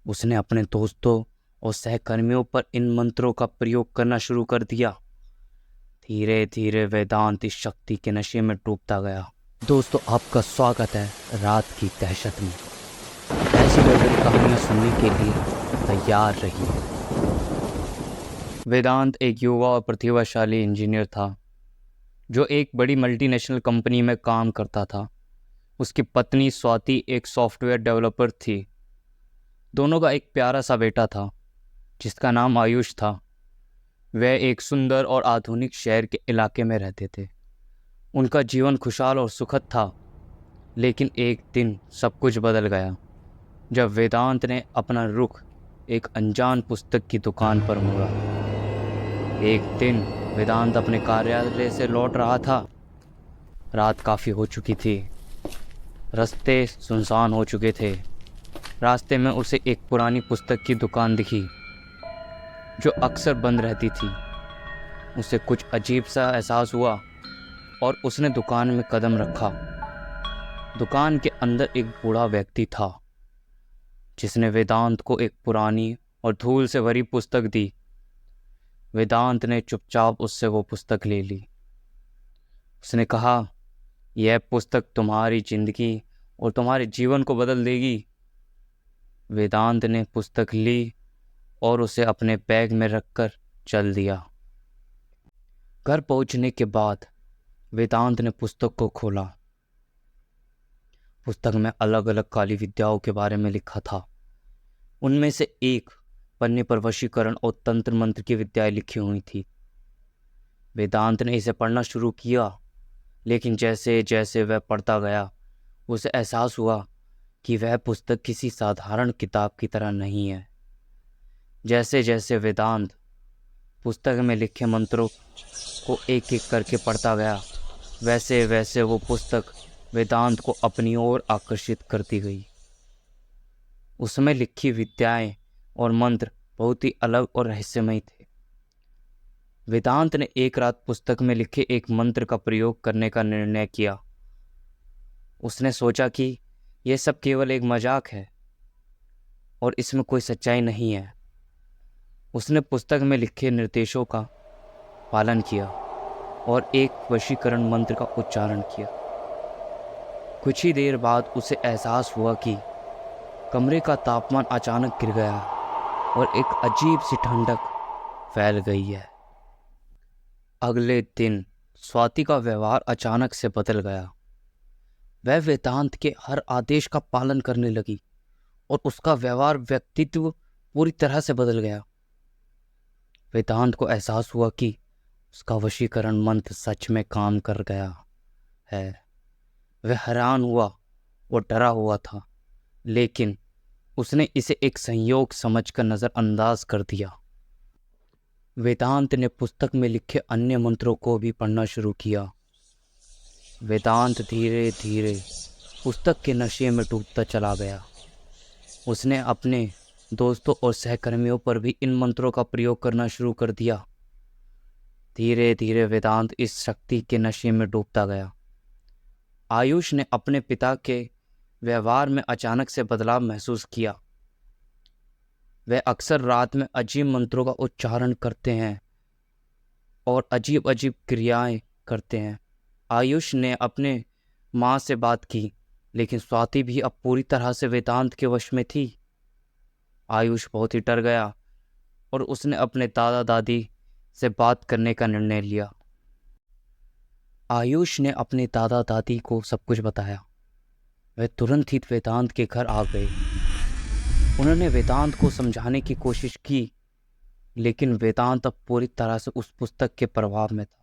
उसने अपने दोस्तों और सहकर्मियों पर इन मंत्रों का प्रयोग करना शुरू कर दिया। धीरे धीरे वेदांत इस शक्ति के नशे में डूबता गया। दोस्तों, आपका स्वागत है रात की दहशत में। ऐसी डरावनी कहानियां सुनने के लिए तैयार रहिए। वेदांत एक युवा और प्रतिभाशाली इंजीनियर था जो एक बड़ी मल्टीनेशनल कंपनी में काम करता था। उसकी पत्नी स्वाति एक सॉफ्टवेयर डेवलपर थी। दोनों का एक प्यारा सा बेटा था जिसका नाम आयुष था। वह एक सुंदर और आधुनिक शहर के इलाके में रहते थे। उनका जीवन खुशहाल और सुखद था। लेकिन एक दिन सब कुछ बदल गया जब वेदांत ने अपना रुख एक अनजान पुस्तक की दुकान पर मोड़ा। एक दिन वेदांत अपने कार्यालय से लौट रहा था। रात काफ़ी हो चुकी थी। रास्ते सुनसान हो चुके थे। रास्ते में उसे एक पुरानी पुस्तक की दुकान दिखी जो अक्सर बंद रहती थी। उसे कुछ अजीब सा एहसास हुआ और उसने दुकान में कदम रखा। दुकान के अंदर एक बूढ़ा व्यक्ति था जिसने वेदांत को एक पुरानी और धूल से भरी पुस्तक दी। वेदांत ने चुपचाप उससे वो पुस्तक ले ली। उसने कहा, यह पुस्तक तुम्हारी जिंदगी और तुम्हारे जीवन को बदल देगी। वेदांत ने पुस्तक ली और उसे अपने बैग में रखकर चल दिया। घर पहुंचने के बाद वेदांत ने पुस्तक को खोला। पुस्तक में अलग अलग काली विद्याओं के बारे में लिखा था। उनमें से एक पन्ने पर वशीकरण और तंत्र मंत्र की विद्याएं लिखी हुई थी। वेदांत ने इसे पढ़ना शुरू किया, लेकिन जैसे जैसे वह पढ़ता गया उसे एहसास हुआ कि वह पुस्तक किसी साधारण किताब की तरह नहीं है। जैसे जैसे वेदांत पुस्तक में लिखे मंत्रों को एक एक करके पढ़ता गया, वैसे वैसे वो पुस्तक वेदांत को अपनी ओर आकर्षित करती गई। उसमें लिखी विद्याएं और मंत्र बहुत ही अलग और रहस्यमय थे। वेदांत ने एक रात पुस्तक में लिखे एक मंत्र का प्रयोग करने का निर्णय किया। उसने सोचा कि यह सब केवल एक मजाक है और इसमें कोई सच्चाई नहीं है। उसने पुस्तक में लिखे निर्देशों का पालन किया और एक वशीकरण मंत्र का उच्चारण किया। कुछ ही देर बाद उसे एहसास हुआ कि कमरे का तापमान अचानक गिर गया और एक अजीब सी ठंडक फैल गई है। अगले दिन स्वाति का व्यवहार अचानक से बदल गया। वह वेदांत के हर आदेश का पालन करने लगी और उसका व्यक्तित्व पूरी तरह से बदल गया। वेदांत को एहसास हुआ कि उसका वशीकरण मंत्र सच में काम कर गया है। वह हैरान हुआ और डरा हुआ था, लेकिन उसने इसे एक संयोग समझकर नज़रअंदाज कर दिया। वेदांत ने पुस्तक में लिखे अन्य मंत्रों को भी पढ़ना शुरू किया। वेदांत धीरे धीरे पुस्तक के नशे में डूबता चला गया। उसने अपने दोस्तों और सहकर्मियों पर भी इन मंत्रों का प्रयोग करना शुरू कर दिया। धीरे धीरे वेदांत इस शक्ति के नशे में डूबता गया। आयुष ने अपने पिता के व्यवहार में अचानक से बदलाव महसूस किया। वह अक्सर रात में अजीब मंत्रों का उच्चारण करते हैं और अजीब अजीब क्रियाएं करते हैं। आयुष ने अपने माँ से बात की, लेकिन स्वाति भी अब पूरी तरह से वेदांत के वश में थी। आयुष बहुत ही डर गया और उसने अपने दादा दादी से बात करने का निर्णय लिया। आयुष ने अपने दादा दादी को सब कुछ बताया। वह तुरंत ही वेदांत के घर आ गए। उन्होंने वेदांत को समझाने की कोशिश की, लेकिन वेदांत अब पूरी तरह से उस पुस्तक के प्रभाव में था।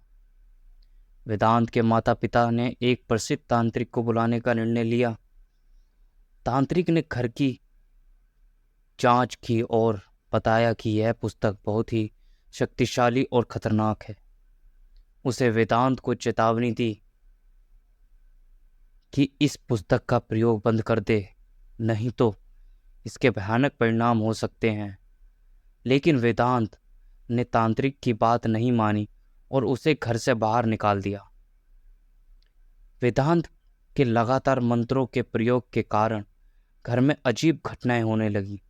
वेदांत के माता पिता ने एक प्रसिद्ध तांत्रिक को बुलाने का निर्णय लिया। तांत्रिक ने घर की जांच की और बताया कि यह पुस्तक बहुत ही शक्तिशाली और खतरनाक है। उसे वेदांत को चेतावनी दी कि इस पुस्तक का प्रयोग बंद कर दे, नहीं तो इसके भयानक परिणाम हो सकते हैं। लेकिन वेदांत ने तांत्रिक की बात नहीं मानी और उसे घर से बाहर निकाल दिया। वेदांत के लगातार मंत्रों के प्रयोग के कारण घर में अजीब घटनाएं होने लगी।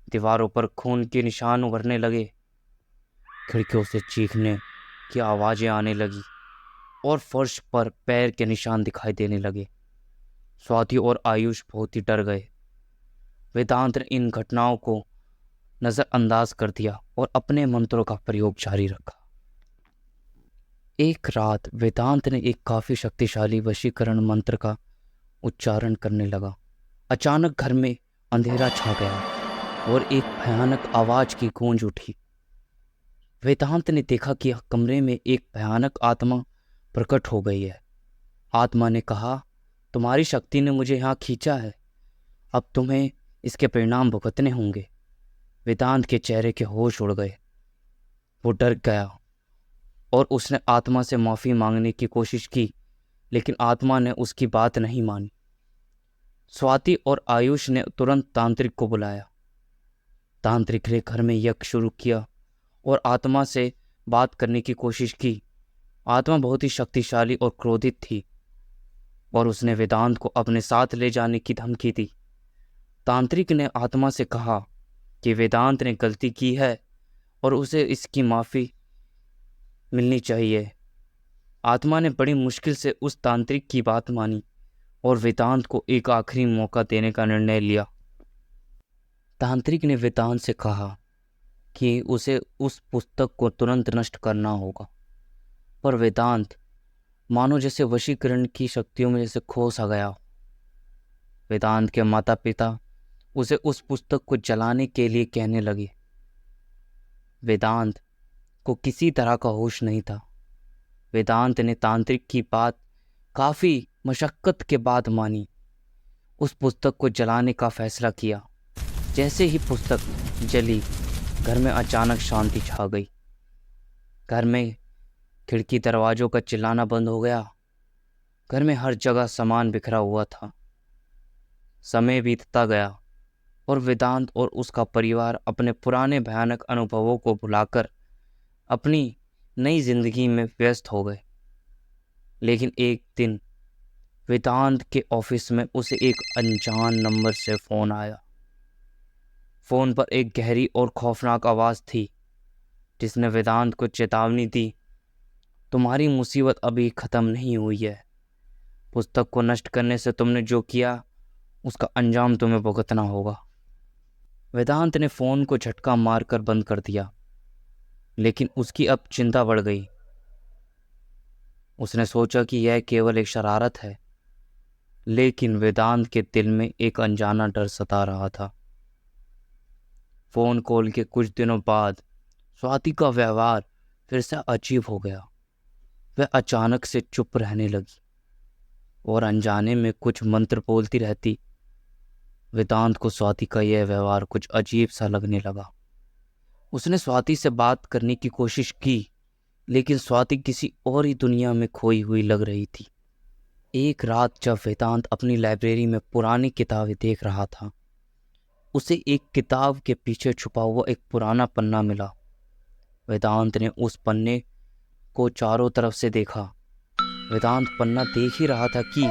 दीवारों पर खून के निशान उभरने लगे। खिड़कियों से चीखने की आवाजें आने लगी और फर्श पर पैर के निशान दिखाई देने लगे। स्वाति और आयुष बहुत ही डर गए। वेदांत ने इन घटनाओं को नजरअंदाज कर दिया और अपने मंत्रों का प्रयोग जारी रखा। एक रात वेदांत ने एक काफी शक्तिशाली वशीकरण मंत्र का उच्चारण करने लगा। अचानक घर में अंधेरा छा गया और एक भयानक आवाज की गूंज उठी। वेदांत ने देखा कि कमरे में एक भयानक आत्मा प्रकट हो गई है। आत्मा ने कहा, तुम्हारी शक्ति ने मुझे यहाँ खींचा है, अब तुम्हें इसके परिणाम भुगतने होंगे। वेदांत के चेहरे के होश उड़ गए। वो डर गया और उसने आत्मा से माफी मांगने की कोशिश की, लेकिन आत्मा ने उसकी बात नहीं मानी। स्वाति और आयुष ने तुरंत तांत्रिक को बुलाया। तांत्रिक ने घर में यज्ञ शुरू किया और आत्मा से बात करने की कोशिश की। आत्मा बहुत ही शक्तिशाली और क्रोधित थी और उसने वेदांत को अपने साथ ले जाने की धमकी दी। तांत्रिक ने आत्मा से कहा कि वेदांत ने गलती की है और उसे इसकी माफ़ी मिलनी चाहिए। आत्मा ने बड़ी मुश्किल से उस तांत्रिक की बात मानी और वेदांत को एक आखिरी मौका देने का निर्णय लिया। तांत्रिक ने वेदांत से कहा कि उसे उस पुस्तक को तुरंत नष्ट करना होगा, पर वेदांत मानो जैसे वशीकरण की शक्तियों में जैसे खो सा गया। वेदांत के माता पिता उसे उस पुस्तक को जलाने के लिए कहने लगे। वेदांत को किसी तरह का होश नहीं था। वेदांत ने तांत्रिक की बात काफ़ी मशक्क़त के बाद मानी। उस पुस्तक को जलाने का फैसला किया। जैसे ही पुस्तक जली, घर में अचानक शांति छा गई। घर में खिड़की दरवाज़ों का चिल्लाना बंद हो गया। घर में हर जगह सामान बिखरा हुआ था। समय बीतता गया और वेदांत और उसका परिवार अपने पुराने भयानक अनुभवों को भुलाकर अपनी नई जिंदगी में व्यस्त हो गए। लेकिन एक दिन वेदांत के ऑफिस में उसे एक अनजान नंबर से फ़ोन आया। फ़ोन पर एक गहरी और खौफनाक आवाज़ थी जिसने वेदांत को चेतावनी दी, तुम्हारी मुसीबत अभी ख़त्म नहीं हुई है। पुस्तक को नष्ट करने से तुमने जो किया उसका अंजाम तुम्हें भुगतना होगा। वेदांत ने फ़ोन को झटका मारकर बंद कर दिया, लेकिन उसकी अब चिंता बढ़ गई। उसने सोचा कि यह केवल एक शरारत है, लेकिन वेदांत के दिल में एक अनजाना डर सता रहा था। फ़ोन कॉल के कुछ दिनों बाद स्वाति का व्यवहार फिर से अजीब हो गया। वह अचानक से चुप रहने लगी और अनजाने में कुछ मंत्र बोलती रहती। वेदांत को स्वाति का यह व्यवहार कुछ अजीब सा लगने लगा। उसने स्वाति से बात करने की कोशिश की, लेकिन स्वाति किसी और ही दुनिया में खोई हुई लग रही थी। एक रात जब वेदांत अपनी लाइब्रेरी में पुरानी किताबें देख रहा था, उसे एक किताब के पीछे छुपा हुआ एक पुराना पन्ना मिला। वेदांत ने उस पन्ने को चारों तरफ से देखा। वेदांत पन्ना देख ही रहा था कि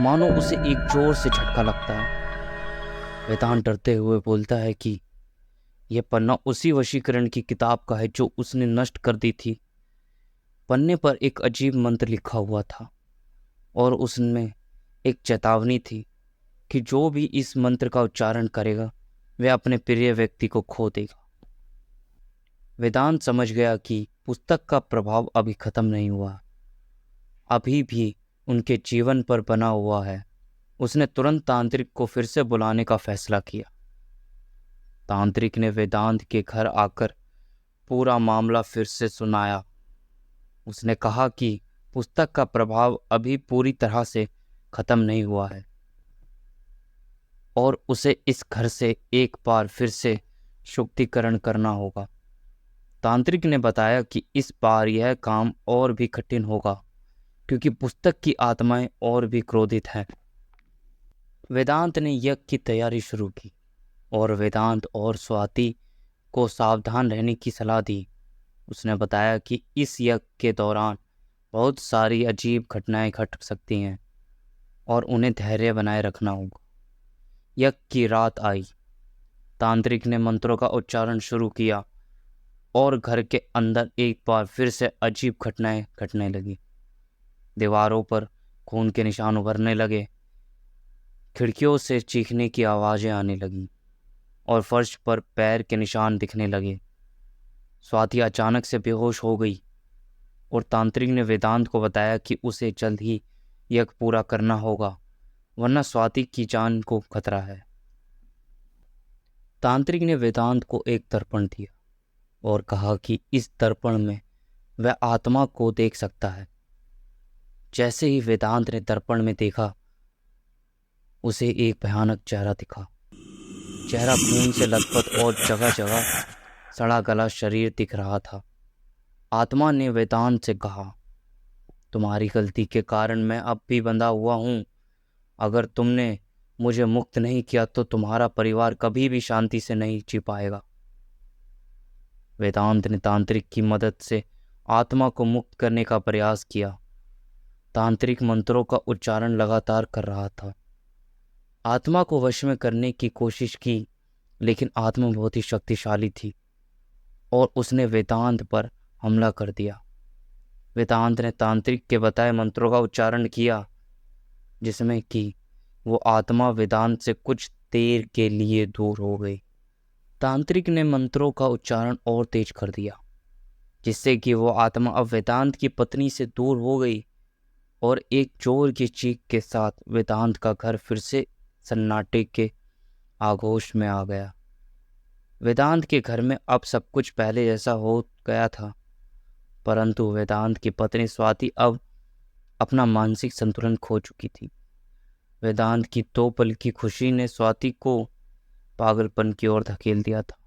मानो उसे एक जोर से झटका लगता है। वेदांत डरते हुए बोलता है कि यह पन्ना उसी वशीकरण की किताब का है जो उसने नष्ट कर दी थी। पन्ने पर एक अजीब मंत्र लिखा हुआ था और उसमें एक चेतावनी थी कि जो भी इस मंत्र का उच्चारण करेगा वह अपने प्रिय व्यक्ति को खो देगा। वेदांत समझ गया कि पुस्तक का प्रभाव अभी खत्म नहीं हुआ, अभी भी उनके जीवन पर बना हुआ है। उसने तुरंत तांत्रिक को फिर से बुलाने का फैसला किया। तांत्रिक ने वेदांत के घर आकर पूरा मामला फिर से सुनाया। उसने कहा कि पुस्तक का प्रभाव अभी पूरी तरह से खत्म नहीं हुआ है और उसे इस घर से एक बार फिर से शुद्धिकरण करना होगा। तांत्रिक ने बताया कि इस बार यह काम और भी कठिन होगा क्योंकि पुस्तक की आत्माएं और भी क्रोधित हैं। वेदांत ने यज्ञ की तैयारी शुरू की और वेदांत और स्वाति को सावधान रहने की सलाह दी। उसने बताया कि इस यज्ञ के दौरान बहुत सारी अजीब घटनाएं घट सकती हैं और उन्हें धैर्य बनाए रखना होगा। यज्ञ की रात आई। तांत्रिक ने मंत्रों का उच्चारण शुरू किया और घर के अंदर एक बार फिर से अजीब घटनाएं घटने लगी। दीवारों पर खून के निशान उभरने लगे, खिड़कियों से चीखने की आवाज़ें आने लगीं और फर्श पर पैर के निशान दिखने लगे। स्वाति अचानक से बेहोश हो गई और तांत्रिक ने वेदांत को बताया कि उसे जल्द ही यज्ञ पूरा करना होगा, वरना स्वाति की जान को खतरा है। तांत्रिक ने वेदांत को एक दर्पण दिया और कहा कि इस दर्पण में वह आत्मा को देख सकता है। जैसे ही वेदांत ने दर्पण में देखा, उसे एक भयानक चेहरा दिखा। चेहरा खून से लथपथ और जगह जगह सड़ा गला शरीर दिख रहा था। आत्मा ने वेदांत से कहा, तुम्हारी गलती के कारण मैं अब भी बंधा हुआ हूँ। अगर तुमने मुझे मुक्त नहीं किया तो तुम्हारा परिवार कभी भी शांति से नहीं जी पाएगा। वेदांत ने तांत्रिक की मदद से आत्मा को मुक्त करने का प्रयास किया। तांत्रिक मंत्रों का उच्चारण लगातार कर रहा था, आत्मा को वश में करने की कोशिश की, लेकिन आत्मा बहुत ही शक्तिशाली थी और उसने वेदांत पर हमला कर दिया। वेदांत ने तांत्रिक के बताए मंत्रों का उच्चारण किया, जिसमें कि वो आत्मा वेदांत से कुछ देर के लिए दूर हो गई। तांत्रिक ने मंत्रों का उच्चारण और तेज कर दिया, जिससे कि वो आत्मा अब वेदांत की पत्नी से दूर हो गई और एक जोर की चीख के साथ वेदांत का घर फिर से सन्नाटे के आगोश में आ गया। वेदांत के घर में अब सब कुछ पहले जैसा हो गया था, परंतु वेदांत की पत्नी स्वाति अब अपना मानसिक संतुलन खो चुकी थी। वेदांत की 2 पल की खुशी ने स्वाति को पागलपन की ओर धकेल दिया था।